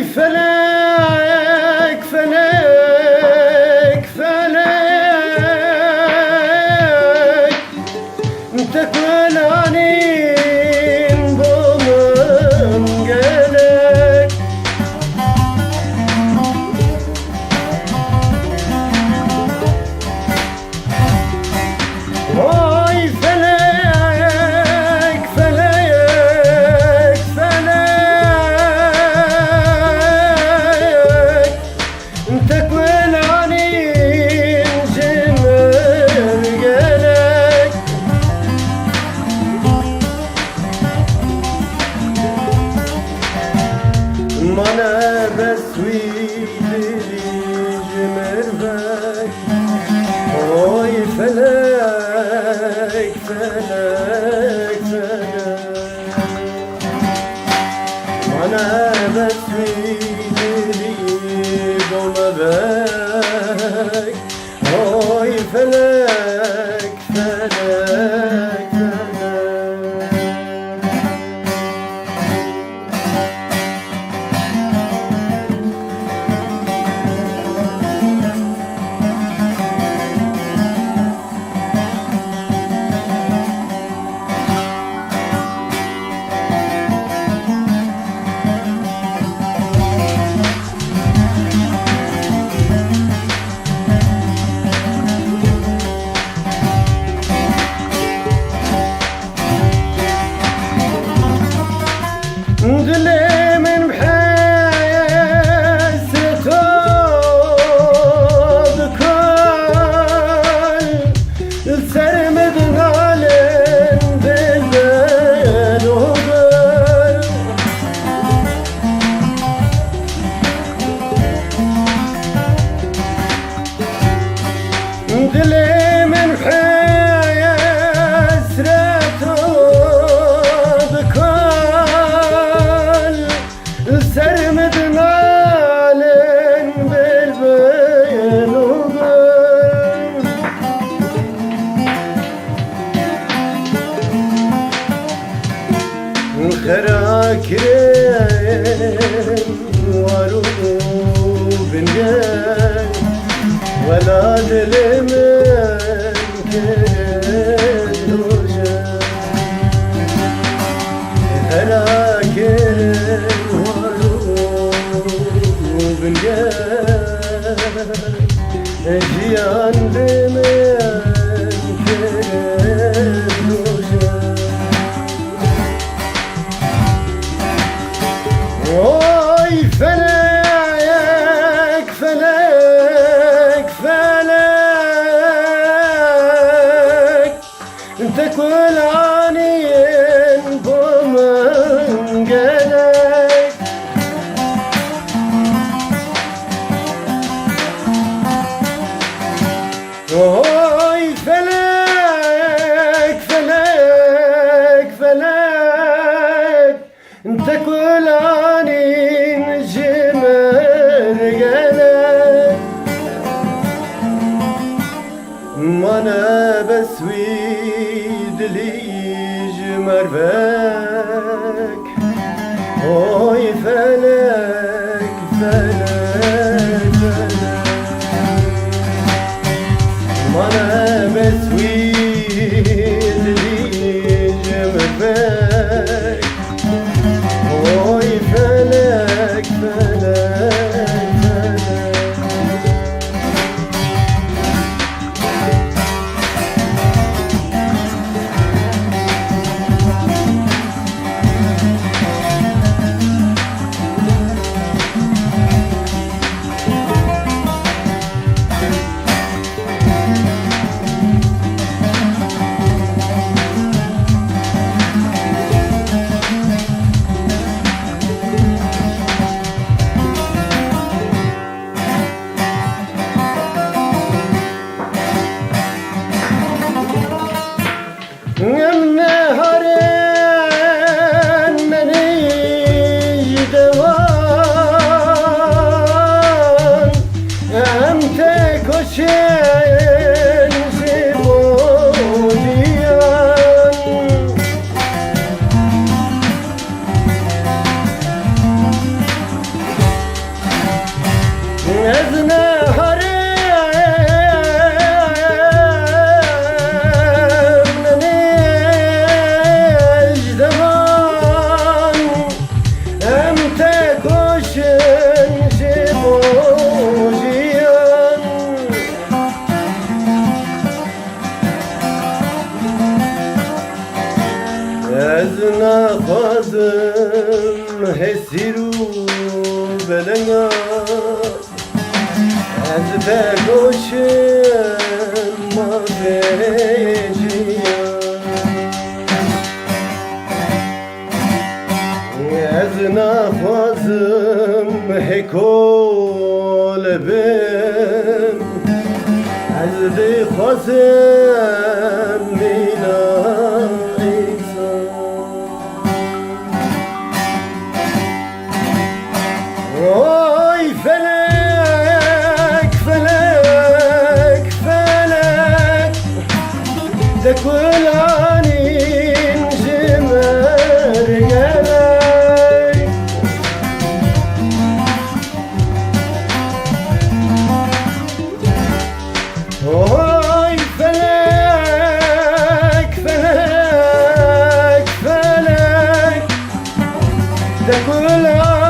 felek felek felek tekvelanin bulun gerek. Vay felek felek felek tekvelanin cimir gerek. Mana besvili cimir bek. Oy felek felek felek Mana besvili dolma bek. Oy felek felek felek Dilemin bhasreto bkal sermedin halen belden ogar. Dilemin bhasreto sermedin halen belben ogar. Kherakiren varu bingen vela dilimin keren hoca. Kherakiren Cihan demen kerem hoca. Oy felek felek felek tekvelanin bulun gerek. Oy felek felek felek tekvelanin cimir gerek. Mana besvidli cimir bek. Oy felek felek felek Mana besvidli cimir bek. Oy felek felek felek ezne harem necdevan em te koşun jibojiyan ezne fazım hesiru belenga ez te koşun maveciyan ez nafazım hekol bim ez de khazım mina insan oy felek felek felek de kulanin jimer gelek oy felek felek felek de kulanin